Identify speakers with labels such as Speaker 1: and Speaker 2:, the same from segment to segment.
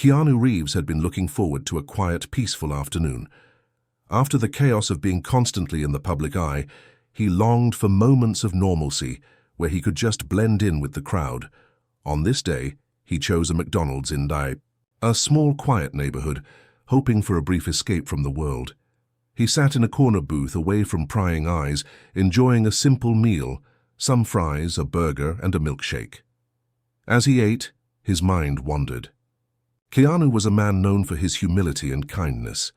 Speaker 1: Keanu Reeves had been looking forward to a quiet, peaceful afternoon. After the chaos of being constantly in the public eye, he longed for moments of normalcy where he could just blend in with the crowd. On this day, he chose a McDonald's in a small, quiet neighborhood, hoping for a brief escape from the world. He sat in a corner booth away from prying eyes, enjoying a simple meal, some fries, a burger, and a milkshake. As he ate, his mind wandered. Keanu was a man known for his humility and kindness.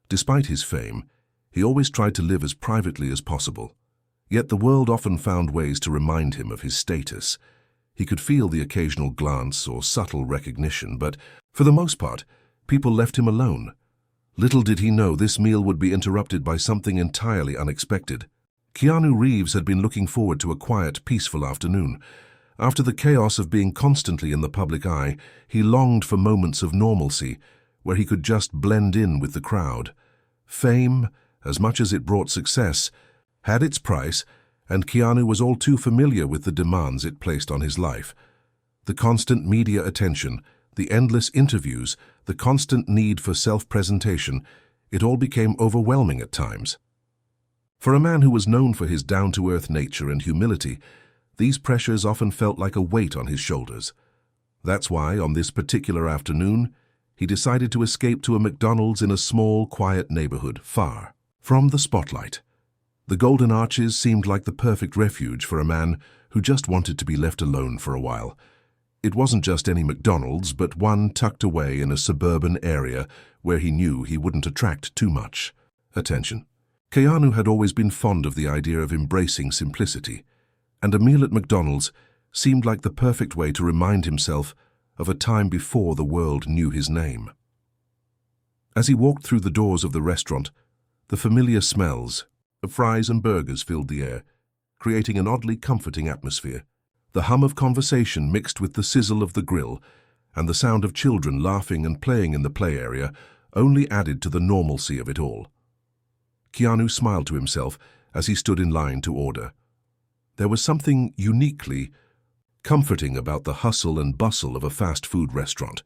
Speaker 1: Despite his fame, he always tried to live as privately as possible. Yet the world often found ways to remind him of his status. He could feel the occasional glance or subtle recognition, but for the most part, people left him alone. Little did he know this meal would be interrupted by something entirely unexpected. Keanu Reeves had been looking forward to a quiet, peaceful afternoon. After the chaos of being constantly in the public eye, he longed for moments of normalcy, where he could just blend in with the crowd. Fame, as much as it brought success, had its price, and Keanu was all too familiar with the demands it placed on his life. The constant media attention, the endless interviews, the constant need for self-presentation, it all became overwhelming at times. For a man who was known for his down-to-earth nature and humility, these pressures often felt like a weight on his shoulders. That's why, on this particular afternoon, he decided to escape to a McDonald's in a small, quiet neighborhood, far from the spotlight. The Golden Arches seemed like the perfect refuge for a man who just wanted to be left alone for a while. It wasn't just any McDonald's, but one tucked away in a suburban area where he knew he wouldn't attract too much attention. Keanu had always been fond of the idea of embracing simplicity, and a meal at McDonald's seemed like the perfect way to remind himself of a time before the world knew his name. As he walked through the doors of the restaurant, the familiar smells of fries and burgers filled the air, creating an oddly comforting atmosphere. The hum of conversation mixed with the sizzle of the grill and the sound of children laughing and playing in the play area only added to the normalcy of it all. Keanu smiled to himself as he stood in line to order. There was something uniquely comforting about the hustle and bustle of a fast food restaurant.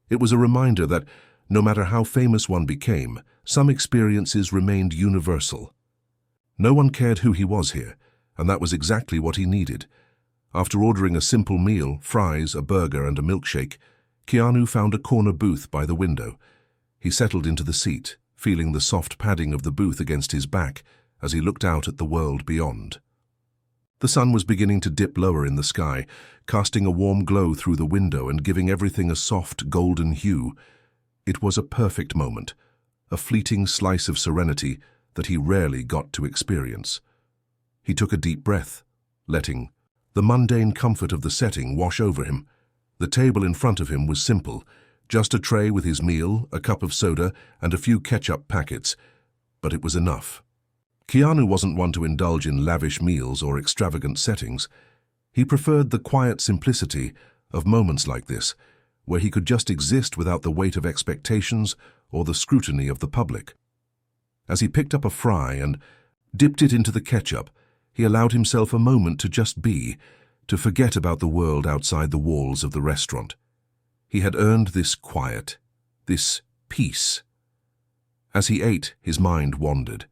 Speaker 1: It was a reminder that, no matter how famous one became, some experiences remained universal. No one cared who he was here, and that was exactly what he needed. After ordering a simple meal, fries, a burger, and a milkshake, Keanu found a corner booth by the window. He settled into the seat, feeling the soft padding of the booth against his back as he looked out at the world beyond. The sun was beginning to dip lower in the sky, casting a warm glow through the window and giving everything a soft, golden hue. It was a perfect moment, a fleeting slice of serenity that he rarely got to experience. He took a deep breath, letting the mundane comfort of the setting wash over him. The table in front of him was simple, just a tray with his meal, a cup of soda, and a few ketchup packets, but it was enough. Keanu wasn't one to indulge in lavish meals or extravagant settings. He preferred the quiet simplicity of moments like this, where he could just exist without the weight of expectations or the scrutiny of the public. As he picked up a fry and dipped it into the ketchup, he allowed himself a moment to just be, to forget about the world outside the walls of the restaurant. He had earned this quiet, this peace. As he ate, his mind wandered.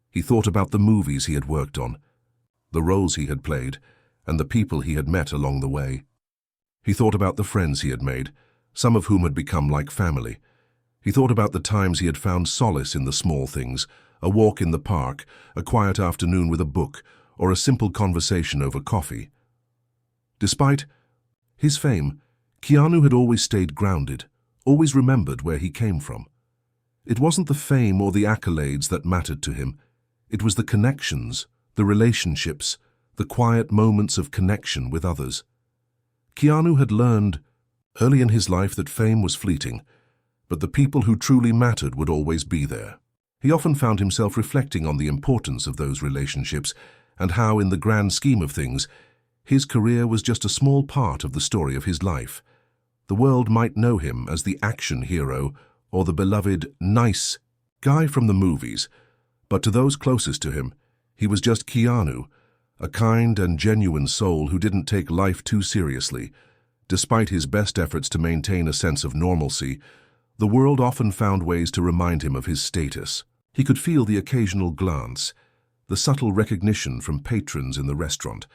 Speaker 1: He thought about the movies he had worked on, the roles he had played, and the people he had met along the way. He thought about the friends he had made, some of whom had become like family. He thought about the times he had found solace in the small things, a walk in the park, a quiet afternoon with a book, or a simple conversation over coffee. Despite his fame, Keanu had always stayed grounded, always remembered where he came from. It wasn't the fame or the accolades that mattered to him. It was the connections, the relationships, the quiet moments of connection with others. Keanu had learned early in his life that fame was fleeting, but the people who truly mattered would always be there. He often found himself reflecting on the importance of those relationships and how, in the grand scheme of things, his career was just a small part of the story of his life. The world might know him as the action hero or the beloved, nice guy from the movies, but to those closest to him, he was just Keanu, a kind and genuine soul who didn't take life too seriously, Despite his best efforts to maintain a sense of normalcy, the world often found ways to remind him of his status. He could feel the occasional glance, the subtle recognition from patrons in the restaurant.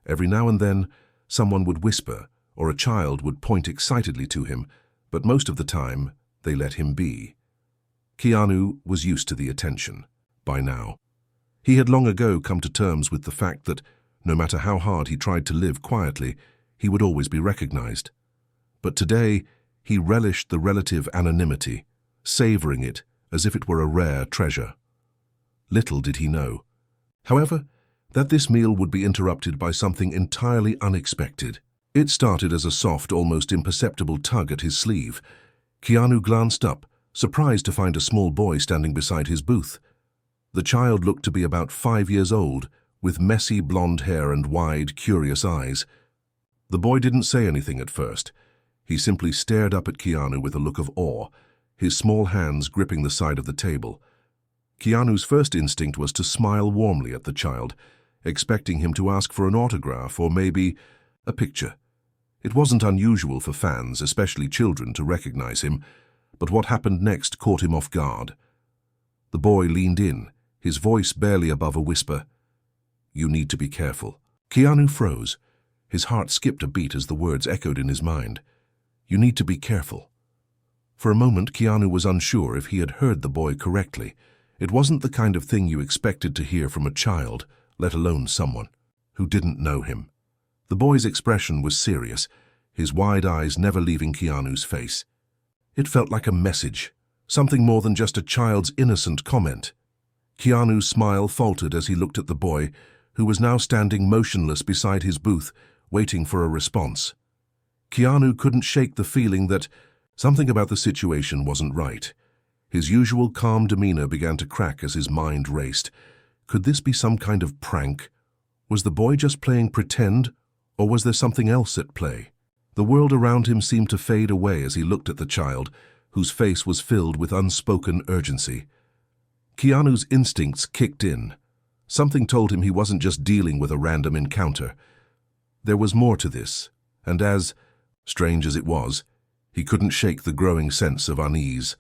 Speaker 1: Every now and then, someone would whisper, or a child would point excitedly to him, but most of the time, they let him be. Keanu was used to the attention, by now. He had long ago come to terms with the fact that, no matter how hard he tried to live quietly, he would always be recognized. But today, he relished the relative anonymity, savoring it as if it were a rare treasure. Little did he know, however, that this meal would be interrupted by something entirely unexpected. It started as a soft, almost imperceptible tug at his sleeve. Keanu glanced up, surprised to find a small boy standing beside his booth. The child looked to be about 5 years old, with messy blonde hair and wide, curious eyes. The boy didn't say anything at first. He simply stared up at Keanu with a look of awe, his small hands gripping the side of the table. Keanu's first instinct was to smile warmly at the child, expecting him to ask for an autograph or maybe a picture. It wasn't unusual for fans, especially children, to recognize him, but what happened next caught him off guard. The boy leaned in, his voice barely above a whisper. "You need to be careful." Keanu froze. His heart skipped a beat as the words echoed in his mind. "You need to be careful." For a moment, Keanu was unsure if he had heard the boy correctly. It wasn't the kind of thing you expected to hear from a child, let alone someone who didn't know him. The boy's expression was serious, his wide eyes never leaving Keanu's face. It felt like a message, something more than just a child's innocent comment. Keanu's smile faltered as he looked at the boy, who was now standing motionless beside his booth, waiting for a response. Keanu couldn't shake the feeling that something about the situation wasn't right. His usual calm demeanor began to crack as his mind raced. Could this be some kind of prank? Was the boy just playing pretend, or was there something else at play? The world around him seemed to fade away as he looked at the child, whose face was filled with unspoken urgency. Keanu's instincts kicked in. Something told him he wasn't just dealing with a random encounter. There was more to this, and as, strange as it was, he couldn't shake the growing sense of unease.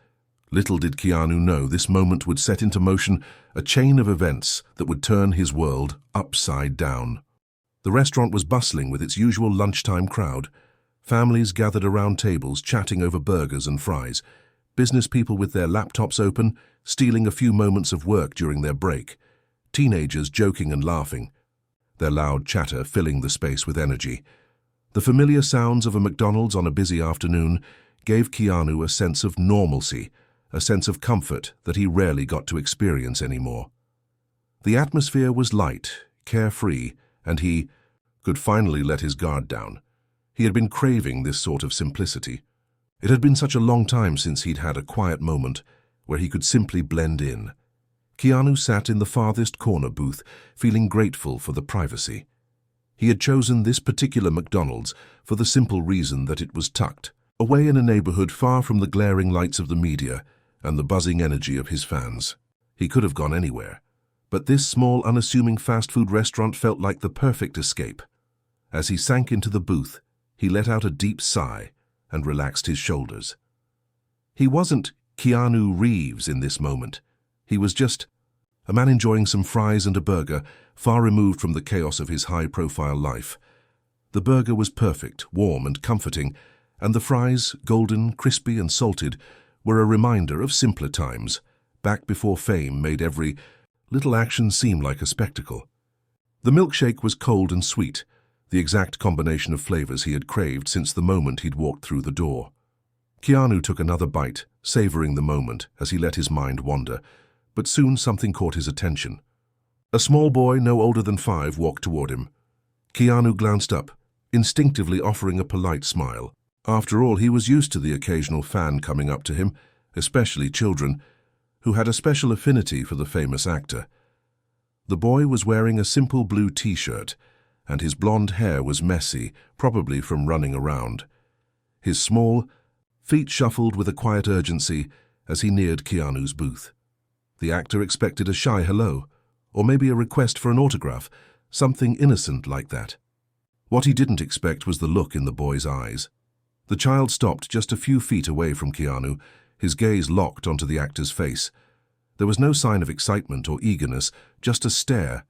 Speaker 1: Little did Keanu know this moment would set into motion a chain of events that would turn his world upside down. The restaurant was bustling with its usual lunchtime crowd. Families gathered around tables chatting over burgers and fries, business people with their laptops open, stealing a few moments of work during their break, teenagers joking and laughing, their loud chatter filling the space with energy. The familiar sounds of a McDonald's on a busy afternoon gave Keanu a sense of normalcy, a sense of comfort that he rarely got to experience anymore. The atmosphere was light, carefree, and he could finally let his guard down. He had been craving this sort of simplicity. It had been such a long time since he'd had a quiet moment where he could simply blend in. Keanu sat in the farthest corner booth, feeling grateful for the privacy. He had chosen this particular McDonald's for the simple reason that it was tucked away in a neighborhood far from the glaring lights of the media and the buzzing energy of his fans. He could have gone anywhere, but this small, unassuming fast food restaurant felt like the perfect escape. As he sank into the booth, he let out a deep sigh and relaxed his shoulders. He wasn't Keanu Reeves in this moment. He was just a man enjoying some fries and a burger, far removed from the chaos of his high-profile life. The burger was perfect, warm and comforting, and the fries, golden, crispy and salted, were a reminder of simpler times, back before fame made every little action seem like a spectacle. The milkshake was cold and sweet, the exact combination of flavors he had craved since the moment he'd walked through the door. Keanu took another bite, savoring the moment as he let his mind wander, but soon something caught his attention. A small boy no older than 5 walked toward him. Keanu glanced up, instinctively offering a polite smile. After all, he was used to the occasional fan coming up to him, especially children, who had a special affinity for the famous actor. The boy was wearing a simple blue t-shirt, and his blonde hair was messy, probably from running around. His small feet shuffled with a quiet urgency as he neared Keanu's booth. The actor expected a shy hello, or maybe a request for an autograph, something innocent like that. What he didn't expect was the look in the boy's eyes. The child stopped just a few feet away from Keanu, his gaze locked onto the actor's face. There was no sign of excitement or eagerness, just a stare,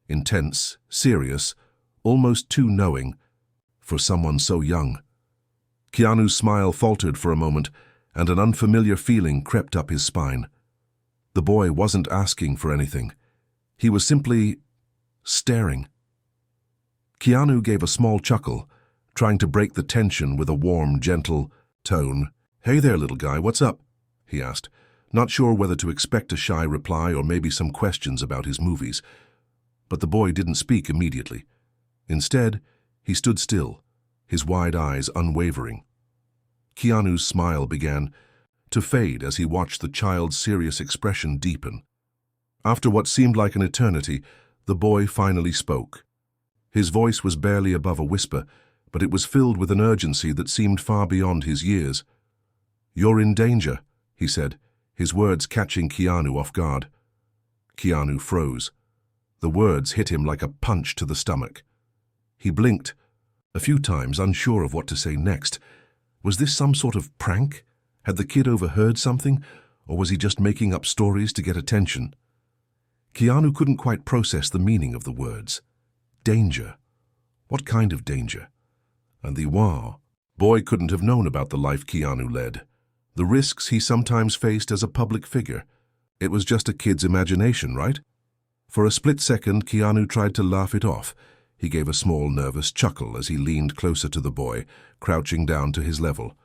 Speaker 1: intense, serious, almost too knowing for someone so young. Keanu's smile faltered for a moment, and an unfamiliar feeling crept up his spine. The boy wasn't asking for anything. He was simply staring. Keanu gave a small chuckle, trying to break the tension with a warm, gentle tone. "Hey there, little guy, what's up?" he asked, not sure whether to expect a shy reply or maybe some questions about his movies. But the boy didn't speak immediately. Instead, he stood still, his wide eyes unwavering. Keanu's smile began to fade as he watched the child's serious expression deepen. After what seemed like an eternity, the boy finally spoke. His voice was barely above a whisper, but it was filled with an urgency that seemed far beyond his years. "You're in danger," he said, his words catching Keanu off guard. Keanu froze. The words hit him like a punch to the stomach. He blinked a few times, unsure of what to say next. Was this some sort of prank? Had the kid overheard something, or was he just making up stories to get attention? Keanu couldn't quite process the meaning of the words. Danger. What kind of danger? And the boy couldn't have known about the life Keanu led, the risks he sometimes faced as a public figure. It was just a kid's imagination, right? For a split second, Keanu tried to laugh it off. He gave a small, nervous chuckle as he leaned closer to the boy, crouching down to his level.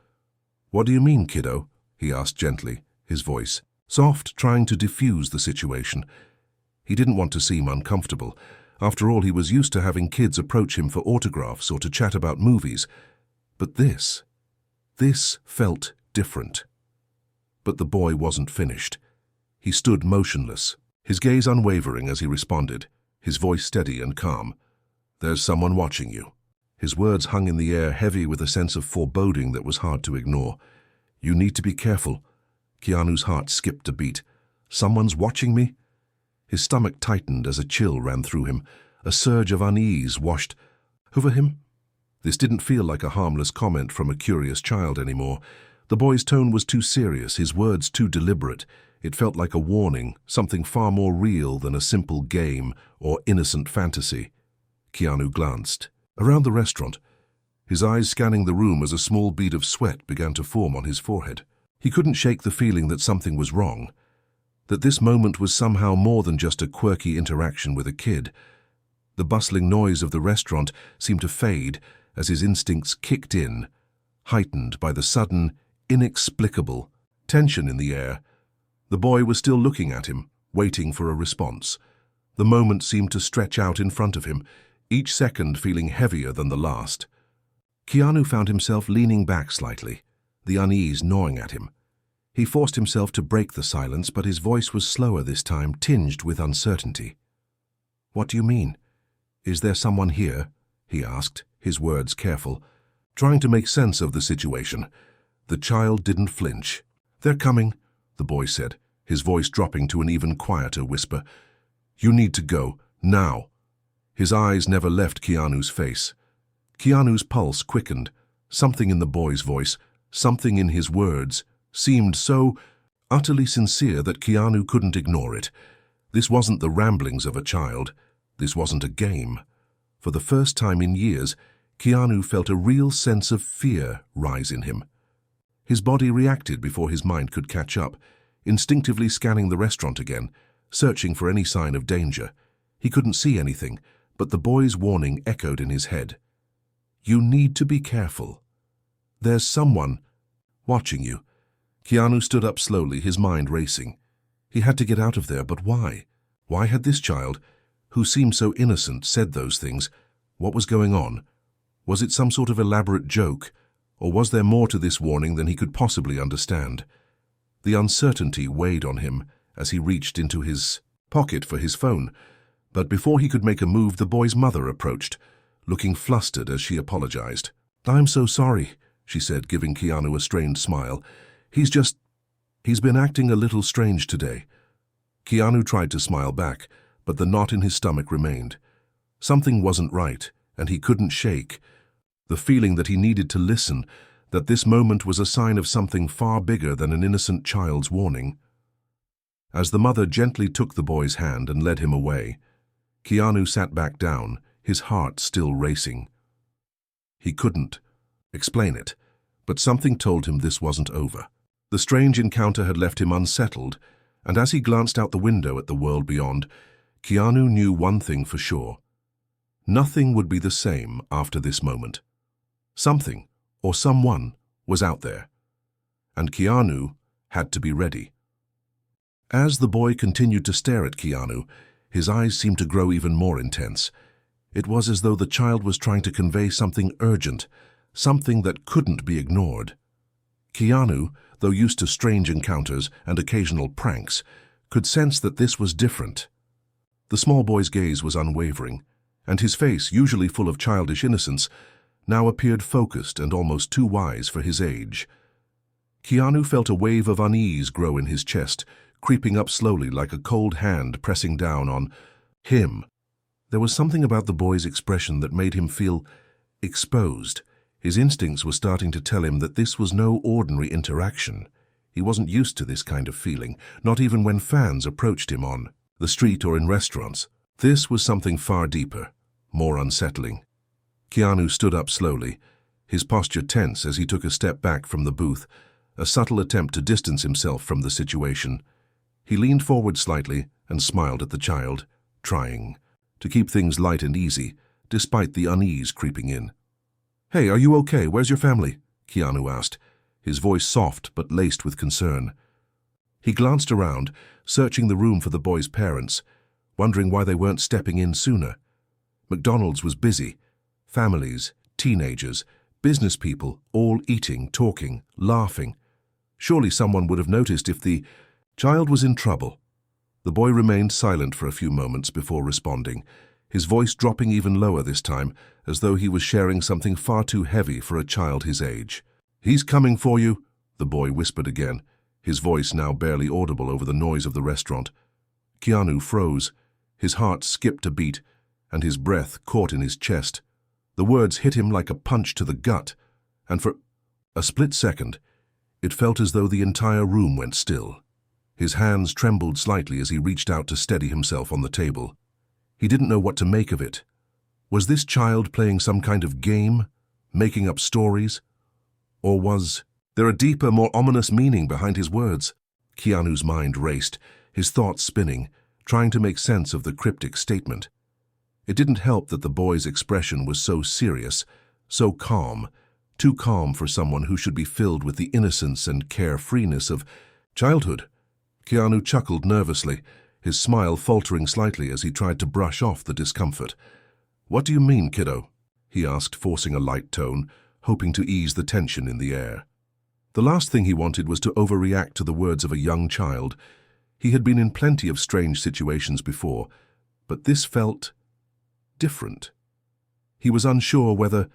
Speaker 1: "What do you mean, kiddo?" he asked gently, his voice soft, trying to diffuse the situation. He didn't want to seem uncomfortable. After all, he was used to having kids approach him for autographs or to chat about movies. But this felt different. But the boy wasn't finished. He stood motionless, his gaze unwavering as he responded, his voice steady and calm. "There's someone watching you." His words hung in the air, heavy with a sense of foreboding that was hard to ignore. "You need to be careful." Keanu's heart skipped a beat. "Someone's watching me?" His stomach tightened as a chill ran through him. A surge of unease washed over him. This didn't feel like a harmless comment from a curious child anymore. The boy's tone was too serious, his words too deliberate. It felt like a warning, something far more real than a simple game or innocent fantasy. Keanu glanced around the restaurant, his eyes scanning the room as a small bead of sweat began to form on his forehead. He couldn't shake the feeling that something was wrong, that this moment was somehow more than just a quirky interaction with a kid. The bustling noise of the restaurant seemed to fade as his instincts kicked in, heightened by the sudden, inexplicable tension in the air. The boy was still looking at him, waiting for a response. The moment seemed to stretch out in front of him, each second feeling heavier than the last. Keanu found himself leaning back slightly, the unease gnawing at him. He forced himself to break the silence, but his voice was slower this time, tinged with uncertainty. "What do you mean? Is there someone here?" he asked, his words careful, trying to make sense of the situation. The child didn't flinch. "They're coming," the boy said, his voice dropping to an even quieter whisper. "You need to go, now." His eyes never left Keanu's face. Keanu's pulse quickened. Something in the boy's voice, something in his words, seemed so utterly sincere that Keanu couldn't ignore it. This wasn't the ramblings of a child. This wasn't a game. For the first time in years, Keanu felt a real sense of fear rise in him. His body reacted before his mind could catch up, instinctively scanning the restaurant again, searching for any sign of danger. He couldn't see anything, but the boy's warning echoed in his head. "You need to be careful. There's someone watching you." Keanu stood up slowly, his mind racing. He had to get out of there, but why? Why had this child, who seemed so innocent, said those things? What was going on? Was it some sort of elaborate joke, or was there more to this warning than he could possibly understand? The uncertainty weighed on him as he reached into his pocket for his phone. But before he could make a move, the boy's mother approached, looking flustered as she apologized. "I'm so sorry," she said, giving Keanu a strained smile. He's been acting a little strange today." Keanu tried to smile back, but the knot in his stomach remained. Something wasn't right, and he couldn't shake. The feeling that he needed to listen, that this moment was a sign of something far bigger than an innocent child's warning. As the mother gently took the boy's hand and led him away, Keanu sat back down, his heart still racing. He couldn't explain it, but something told him this wasn't over. The strange encounter had left him unsettled, and as he glanced out the window at the world beyond, Keanu knew one thing for sure. Nothing would be the same after this moment. Something, or someone, was out there, and Keanu had to be ready. As the boy continued to stare at Keanu, his eyes seemed to grow even more intense. It was as though the child was trying to convey something urgent, something that couldn't be ignored. Keanu, though used to strange encounters and occasional pranks, could sense that this was different. The small boy's gaze was unwavering, and his face, usually full of childish innocence, now appeared focused and almost too wise for his age. Keanu felt a wave of unease grow in his chest, creeping up slowly like a cold hand pressing down on him. There was something about the boy's expression that made him feel exposed. His instincts were starting to tell him that this was no ordinary interaction. He wasn't used to this kind of feeling, not even when fans approached him on the street or in restaurants. This was something far deeper, more unsettling. Keanu stood up slowly, his posture tense as he took a step back from the booth, a subtle attempt to distance himself from the situation. He leaned forward slightly and smiled at the child, trying to keep things light and easy, despite the unease creeping in. "Hey, are you okay? Where's your family?" Keanu asked, his voice soft but laced with concern. He glanced around, searching the room for the boy's parents, wondering why they weren't stepping in sooner. McDonald's was busy. Families, teenagers, business people, all eating, talking, laughing. Surely someone would have noticed if the child was in trouble. The boy remained silent for a few moments before responding, his voice dropping even lower this time, as though he was sharing something far too heavy for a child his age. "He's coming for you," the boy whispered again, his voice now barely audible over the noise of the restaurant. Keanu froze, his heart skipped a beat, and his breath caught in his chest. The words hit him like a punch to the gut, and for a split second, it felt as though the entire room went still. His hands trembled slightly as he reached out to steady himself on the table. He didn't know what to make of it. Was this child playing some kind of game, making up stories? Or was there a deeper, more ominous meaning behind his words? Keanu's mind raced, his thoughts spinning, trying to make sense of the cryptic statement. It didn't help that the boy's expression was so serious, so calm, too calm for someone who should be filled with the innocence and carefreeness of childhood. Keanu chuckled nervously, his smile faltering slightly as he tried to brush off the discomfort. "What do you mean, kiddo?" he asked, forcing a light tone, hoping to ease the tension in the air. The last thing he wanted was to overreact to the words of a young child. He had been in plenty of strange situations before, but this felt different. He was unsure whether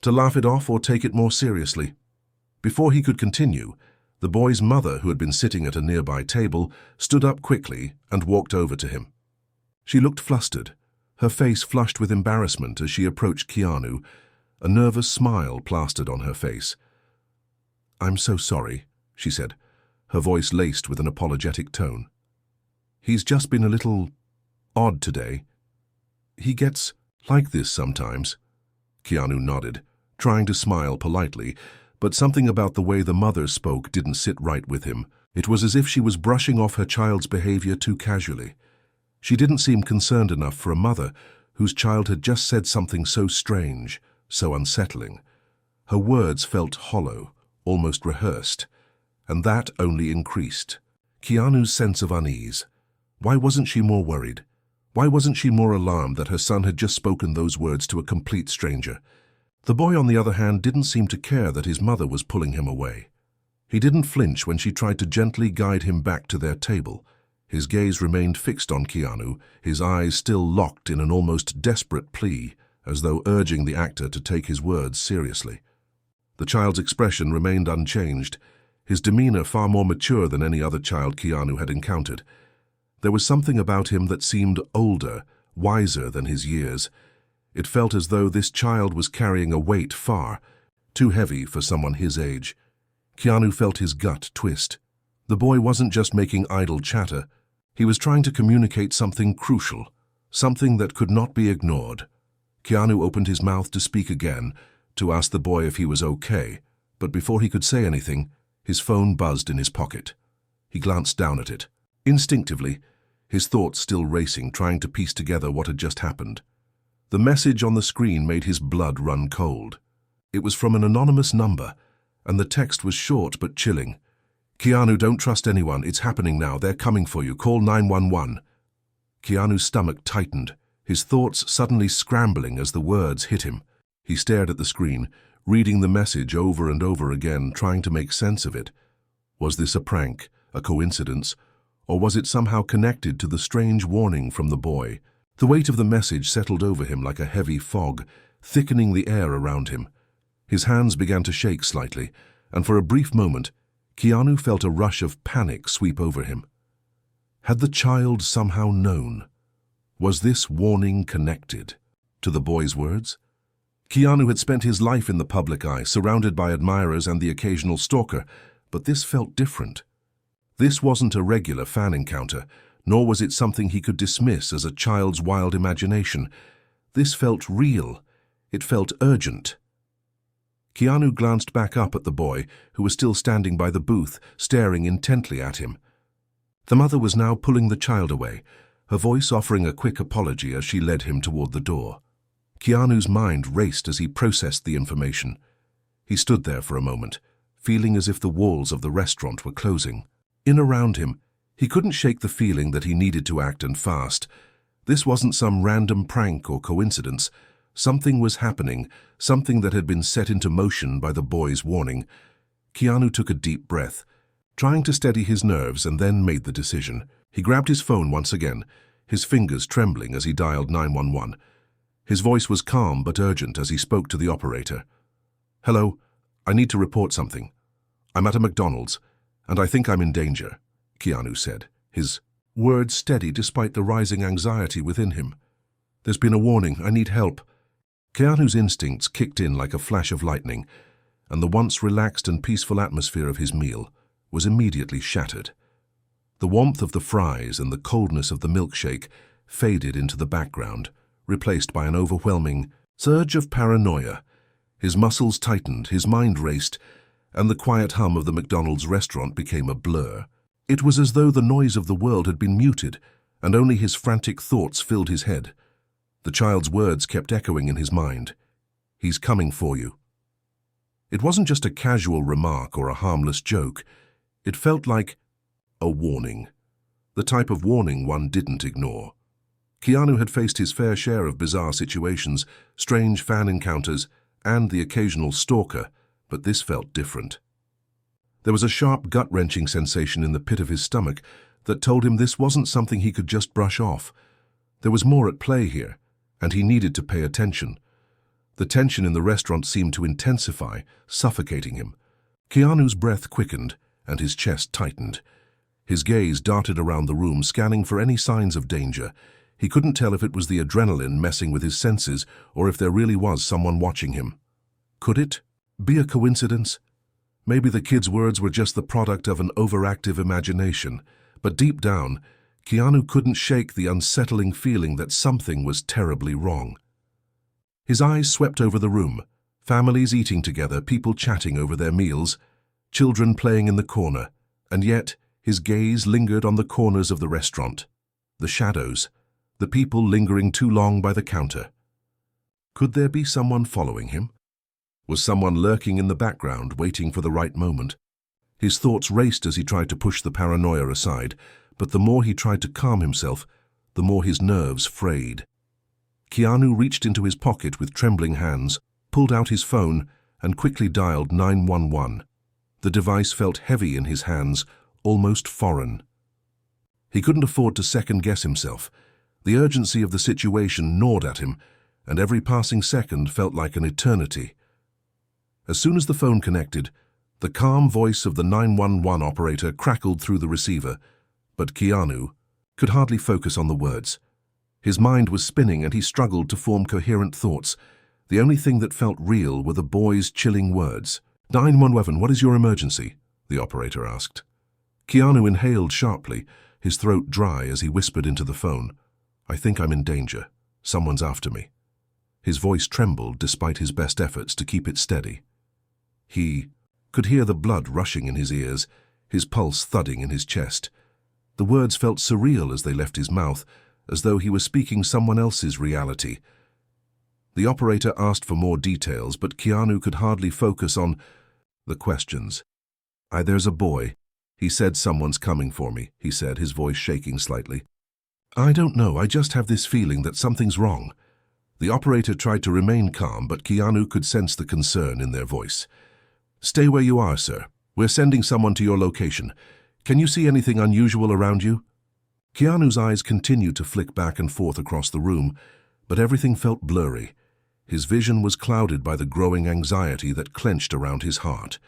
Speaker 1: to laugh it off or take it more seriously. Before he could continue, the boy's mother, who had been sitting at a nearby table, stood up quickly and walked over to him. She looked flustered, her face flushed with embarrassment as she approached Keanu, a nervous smile plastered on her face. "I'm so sorry," she said, her voice laced with an apologetic tone. "He's just been a little odd today. He gets like this sometimes." Keanu nodded, trying to smile politely, but something about the way the mother spoke didn't sit right with him. It was as if she was brushing off her child's behavior too casually. She didn't seem concerned enough for a mother whose child had just said something so strange, so unsettling. Her words felt hollow, almost rehearsed, and that only increased Keanu's sense of unease. Why wasn't she more worried? Why wasn't she more alarmed that her son had just spoken those words to a complete stranger? The boy, on the other hand, didn't seem to care that his mother was pulling him away. He didn't flinch when she tried to gently guide him back to their table. His gaze remained fixed on Keanu, his eyes still locked in an almost desperate plea, as though urging the actor to take his words seriously. The child's expression remained unchanged, his demeanor far more mature than any other child Keanu had encountered. There was something about him that seemed older, wiser than his years. It felt as though this child was carrying a weight far too heavy for someone his age. Keanu felt his gut twist. The boy wasn't just making idle chatter. He was trying to communicate something crucial, something that could not be ignored. Keanu opened his mouth to speak again, to ask the boy if he was okay, but before he could say anything, his phone buzzed in his pocket. He glanced down at it. Instinctively, his thoughts still racing, trying to piece together what had just happened. The message on the screen made his blood run cold. It was from an anonymous number, and the text was short but chilling. "Keanu, don't trust anyone. It's happening now. They're coming for you. Call 911. Keanu's stomach tightened, his thoughts suddenly scrambling as the words hit him. He stared at the screen, reading the message over and over again, trying to make sense of it. Was this a prank, a coincidence, or was it somehow connected to the strange warning from the boy? The weight of the message settled over him like a heavy fog, thickening the air around him. His hands began to shake slightly, and for a brief moment, Keanu felt a rush of panic sweep over him. Had the child somehow known? Was this warning connected to the boy's words? Keanu had spent his life in the public eye, surrounded by admirers and the occasional stalker, but this felt different. This wasn't a regular fan encounter, nor was it something he could dismiss as a child's wild imagination. This felt real. It felt urgent. Keanu glanced back up at the boy, who was still standing by the booth, staring intently at him. The mother was now pulling the child away, her voice offering a quick apology as she led him toward the door. Keanu's mind raced as he processed the information. He stood there for a moment, feeling as if the walls of the restaurant were closing. In around him, he couldn't shake the feeling that he needed to act, and fast. This wasn't some random prank or coincidence. Something was happening, something that had been set into motion by the boy's warning. Keanu took a deep breath, trying to steady his nerves, and then made the decision. He grabbed his phone once again, his fingers trembling as he dialed 911. His voice was calm but urgent as he spoke to the operator. "Hello, I need to report something. I'm at a McDonald's, and I think I'm in danger," Keanu said, his words steady despite the rising anxiety within him. "There's been a warning. I need help." Keanu's instincts kicked in like a flash of lightning, and the once relaxed and peaceful atmosphere of his meal was immediately shattered. The warmth of the fries and the coldness of the milkshake faded into the background, replaced by an overwhelming surge of paranoia. His muscles tightened, his mind raced, and the quiet hum of the McDonald's restaurant became a blur. It was as though the noise of the world had been muted, and only his frantic thoughts filled his head. The child's words kept echoing in his mind. "He's coming for you." It wasn't just a casual remark or a harmless joke. It felt like a warning, the type of warning one didn't ignore. Keanu had faced his fair share of bizarre situations, strange fan encounters, and the occasional stalker, but this felt different. There was a sharp, gut-wrenching sensation in the pit of his stomach that told him this wasn't something he could just brush off. There was more at play here, and he needed to pay attention. The tension in the restaurant seemed to intensify, suffocating him. Keanu's breath quickened, and his chest tightened. His gaze darted around the room, scanning for any signs of danger. He couldn't tell if it was the adrenaline messing with his senses or if there really was someone watching him. Could it be a coincidence? Maybe the kid's words were just the product of an overactive imagination, but deep down, Keanu couldn't shake the unsettling feeling that something was terribly wrong. His eyes swept over the room, families eating together, people chatting over their meals, children playing in the corner, and yet his gaze lingered on the corners of the restaurant, the shadows, the people lingering too long by the counter. Could there be someone following him? Was someone lurking in the background, waiting for the right moment? His thoughts raced as he tried to push the paranoia aside, but the more he tried to calm himself, the more his nerves frayed. Keanu reached into his pocket with trembling hands, pulled out his phone, and quickly dialed 911. The device felt heavy in his hands, almost foreign. He couldn't afford to second-guess himself. The urgency of the situation gnawed at him, and every passing second felt like an eternity. As soon as the phone connected, the calm voice of the 911 operator crackled through the receiver, but Keanu could hardly focus on the words. His mind was spinning and he struggled to form coherent thoughts. The only thing that felt real were the boy's chilling words. 911, what is your emergency? The operator asked. Keanu inhaled sharply, his throat dry as he whispered into the phone. I think I'm in danger. Someone's after me. His voice trembled despite his best efforts to keep it steady. He could hear the blood rushing in his ears, his pulse thudding in his chest. The words felt surreal as they left his mouth, as though he was speaking someone else's reality. The operator asked for more details, but Keanu could hardly focus on the questions. There's a boy. He said someone's coming for me, he said, his voice shaking slightly. I don't know, I just have this feeling that something's wrong. The operator tried to remain calm, but Keanu could sense the concern in their voice. Stay where you are, sir. We're sending someone to your location. Can you see anything unusual around you? Keanu's eyes continued to flick back and forth across the room, but everything felt blurry. His vision was clouded by the growing anxiety that clenched around his heart.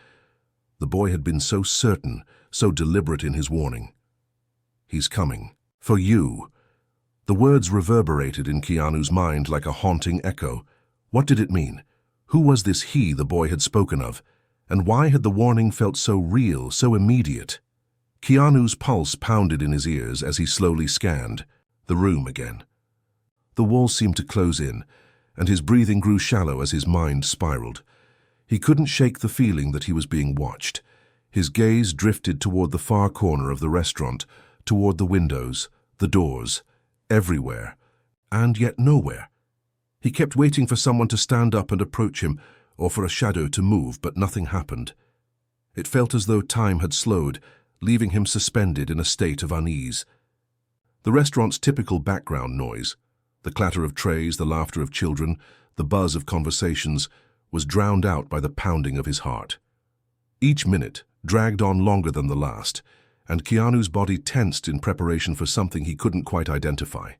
Speaker 1: The boy had been so certain, so deliberate in his warning. He's coming. For you. The words reverberated in Keanu's mind like a haunting echo. What did it mean? Who was this he the boy had spoken of? And why had the warning felt so real, so immediate? Keanu's pulse pounded in his ears as he slowly scanned the room again. The walls seemed to close in, and his breathing grew shallow as his mind spiraled. He couldn't shake the feeling that he was being watched. His gaze drifted toward the far corner of the restaurant, toward the windows, the doors, everywhere, and yet nowhere. He kept waiting for someone to stand up and approach him, or for a shadow to move, but nothing happened. It felt as though time had slowed, leaving him suspended in a state of unease. The restaurant's typical background noise, the clatter of trays, the laughter of children, the buzz of conversations, was drowned out by the pounding of his heart. Each minute dragged on longer than the last, and Keanu's body tensed in preparation for something he couldn't quite identify.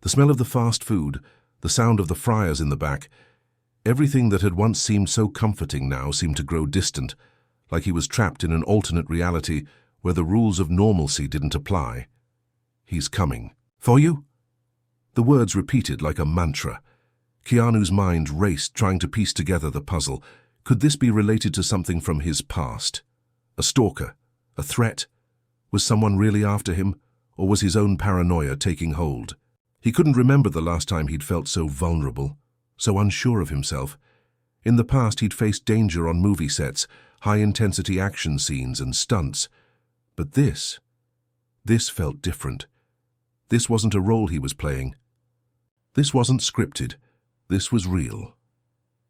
Speaker 1: The smell of the fast food, the sound of the fryers in the back, everything that had once seemed so comforting now seemed to grow distant, like he was trapped in an alternate reality where the rules of normalcy didn't apply. He's coming. For you? The words repeated like a mantra. Keanu's mind raced, trying to piece together the puzzle. Could this be related to something from his past? A stalker? A threat? Was someone really after him, or was his own paranoia taking hold? He couldn't remember the last time he'd felt so vulnerable, so unsure of himself. In the past, he'd faced danger on movie sets, high-intensity action scenes and stunts. But this felt different. This wasn't a role he was playing. This wasn't scripted. This was real.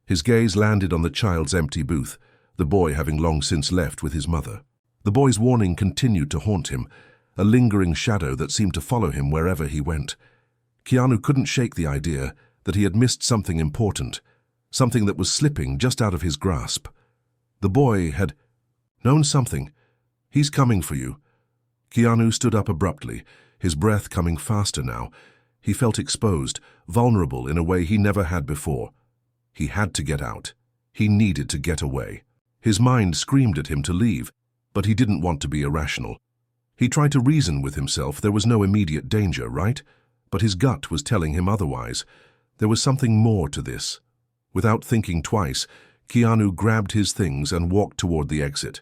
Speaker 1: His gaze landed on the child's empty booth, the boy having long since left with his mother. The boy's warning continued to haunt him, a lingering shadow that seemed to follow him wherever he went. Keanu couldn't shake the idea that he had missed something important, something that was slipping just out of his grasp. The boy had known something. He's coming for you. Keanu stood up abruptly, his breath coming faster now. He felt exposed, vulnerable in a way he never had before. He had to get out. He needed to get away. His mind screamed at him to leave, but he didn't want to be irrational. He tried to reason with himself. There was no immediate danger, right? But his gut was telling him otherwise. There was something more to this. Without thinking twice, Keanu grabbed his things and walked toward the exit.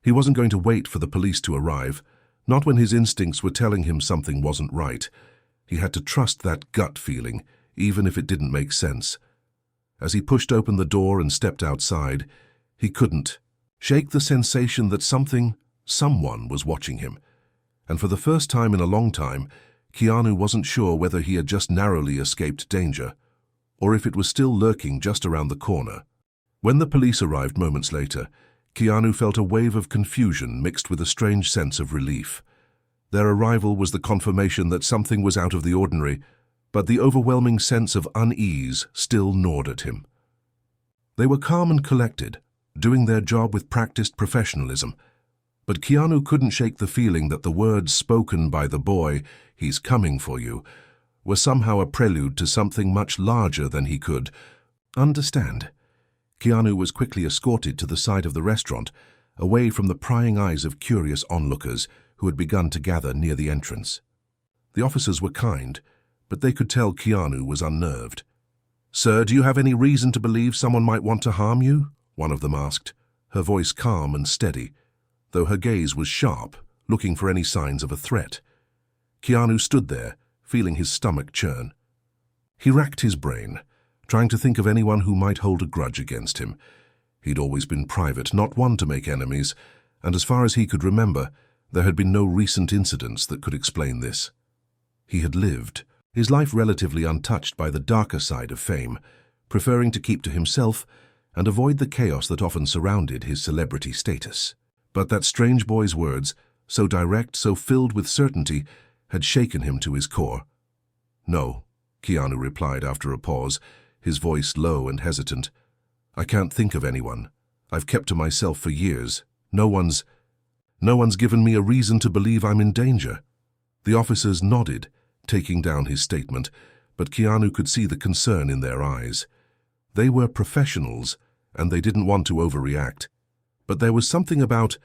Speaker 1: He wasn't going to wait for the police to arrive, not when his instincts were telling him something wasn't right. He had to trust that gut feeling, even if it didn't make sense. As he pushed open the door and stepped outside, he couldn't shake the sensation that someone was watching him. And for the first time in a long time, Keanu wasn't sure whether he had just narrowly escaped danger, or if it was still lurking just around the corner. When the police arrived moments later, Keanu felt a wave of confusion mixed with a strange sense of relief. Their arrival was the confirmation that something was out of the ordinary, but the overwhelming sense of unease still gnawed at him. They were calm and collected, doing their job with practiced professionalism, but Keanu couldn't shake the feeling that the words spoken by the boy, "He's coming for you," were somehow a prelude to something much larger than he could understand. Keanu was quickly escorted to the side of the restaurant, away from the prying eyes of curious onlookers who had begun to gather near the entrance. The officers were kind, but they could tell Keanu was unnerved. "Sir, do you have any reason to believe someone might want to harm you?" one of them asked, her voice calm and steady, though her gaze was sharp, looking for any signs of a threat. Keanu stood there, feeling his stomach churn. He racked his brain, trying to think of anyone who might hold a grudge against him. He'd always been private, not one to make enemies, and as far as he could remember, there had been no recent incidents that could explain this. He had lived, his life relatively untouched by the darker side of fame, preferring to keep to himself and avoid the chaos that often surrounded his celebrity status. But that strange boy's words, so direct, so filled with certainty, had shaken him to his core. "No," Keanu replied after a pause, his voice low and hesitant. "I can't think of anyone. I've kept to myself for years. No one's given me a reason to believe I'm in danger." The officers nodded, taking down his statement, but Keanu could see the concern in their eyes. They were professionals, and they didn't want to overreact. But there was something about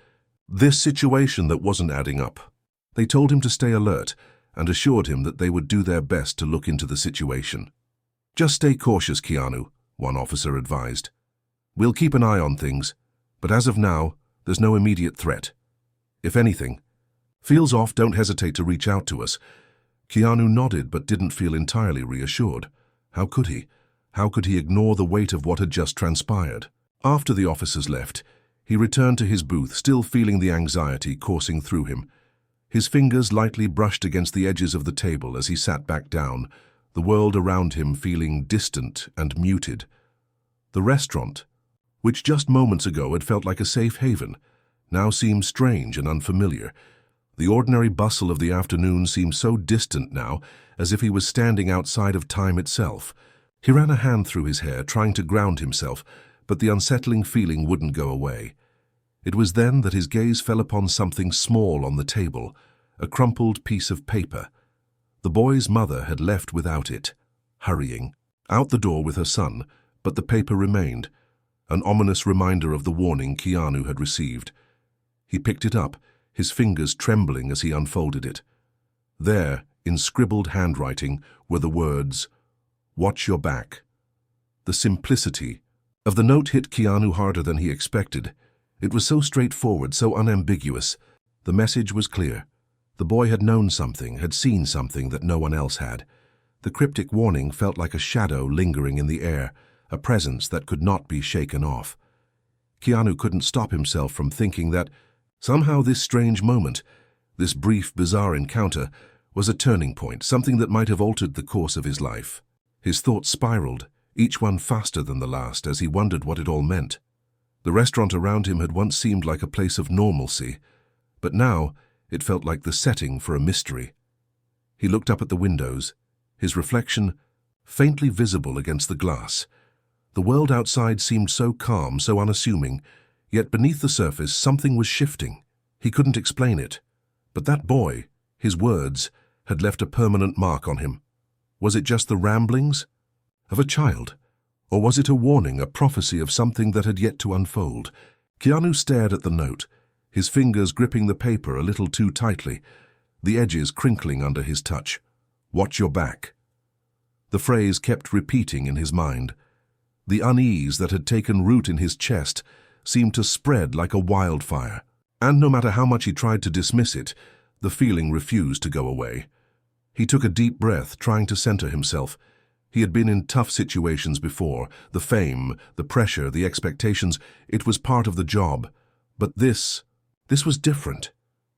Speaker 1: this situation that wasn't adding up. They told him to stay alert and assured him that they would do their best to look into the situation. "Just stay cautious, Keanu," one officer advised. "We'll keep an eye on things, but as of now, there's no immediate threat. If anything feels off, don't hesitate to reach out to us." Keanu nodded but didn't feel entirely reassured. How could he? How could he ignore the weight of what had just transpired? After the officers left, he returned to his booth, still feeling the anxiety coursing through him. His fingers lightly brushed against the edges of the table as he sat back down, the world around him feeling distant and muted. The restaurant, which just moments ago had felt like a safe haven, now seemed strange and unfamiliar. The ordinary bustle of the afternoon seemed so distant now, as if he was standing outside of time itself. He ran a hand through his hair, trying to ground himself, but the unsettling feeling wouldn't go away. It was then that his gaze fell upon something small on the table, a crumpled piece of paper. The boy's mother had left without it, hurrying out the door with her son, but the paper remained, an ominous reminder of the warning Keanu had received. He picked it up, his fingers trembling as he unfolded it. There, in scribbled handwriting, were the words, "Watch your back." The simplicity of the note hit Keanu harder than he expected. It was so straightforward, so unambiguous. The message was clear. The boy had known something, had seen something that no one else had. The cryptic warning felt like a shadow lingering in the air, a presence that could not be shaken off. Keanu couldn't stop himself from thinking that somehow this strange moment, this brief, bizarre encounter, was a turning point, something that might have altered the course of his life. His thoughts spiraled, each one faster than the last, as he wondered what it all meant. The restaurant around him had once seemed like a place of normalcy, but now it felt like the setting for a mystery. He looked up at the windows, his reflection faintly visible against the glass. The world outside seemed so calm, so unassuming, yet beneath the surface something was shifting. He couldn't explain it, but that boy, his words, had left a permanent mark on him. Was it just the ramblings of a child? Or was it a warning, a prophecy of something that had yet to unfold? Keanu stared at the note, his fingers gripping the paper a little too tightly, the edges crinkling under his touch. "Watch your back." The phrase kept repeating in his mind. The unease that had taken root in his chest seemed to spread like a wildfire, and no matter how much he tried to dismiss it, the feeling refused to go away. He took a deep breath, trying to center himself. He had been in tough situations before, the fame, the pressure, the expectations. It was part of the job. But this was different.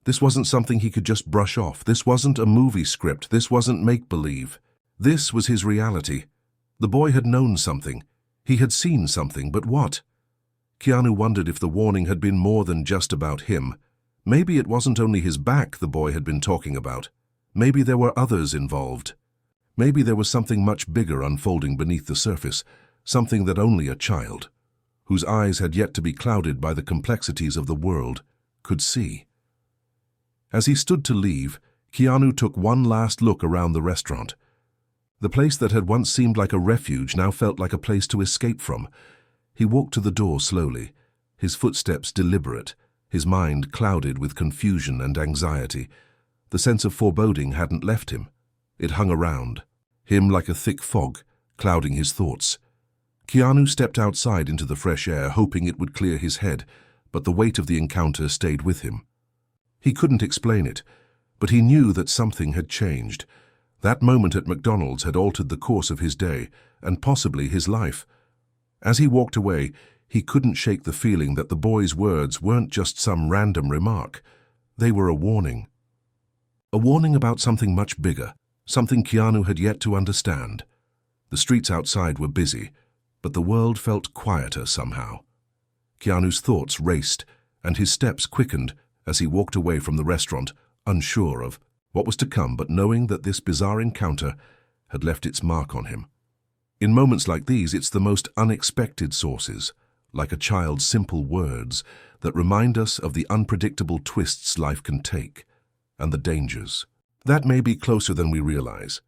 Speaker 1: This wasn't something he could just brush off. This wasn't a movie script. This wasn't make-believe. This was his reality. The boy had known something. He had seen something, but what? Keanu wondered if the warning had been more than just about him. Maybe it wasn't only his back the boy had been talking about. Maybe there were others involved. Maybe there was something much bigger unfolding beneath the surface, something that only a child, whose eyes had yet to be clouded by the complexities of the world, could see. As he stood to leave, Keanu took one last look around the restaurant. The place that had once seemed like a refuge now felt like a place to escape from. He walked to the door slowly, his footsteps deliberate, his mind clouded with confusion and anxiety. The The sense of foreboding hadn't left him. It hung around, him like a thick fog, clouding his thoughts. Keanu stepped outside into the fresh air, hoping it would clear his head, but the weight of the encounter stayed with him. He couldn't explain it, but he knew that something had changed. That moment at McDonald's had altered the course of his day, and possibly his life. As he walked away, he couldn't shake the feeling that the boy's words weren't just some random remark. They were a warning. A warning about something much bigger, something Keanu had yet to understand. The streets outside were busy, but the world felt quieter somehow. Keanu's thoughts raced, and his steps quickened as he walked away from the restaurant, unsure of what was to come, but knowing that this bizarre encounter had left its mark on him. In moments like these, it's the most unexpected sources, like a child's simple words, that remind us of the unpredictable twists life can take, and the dangers. That may be closer than we realize.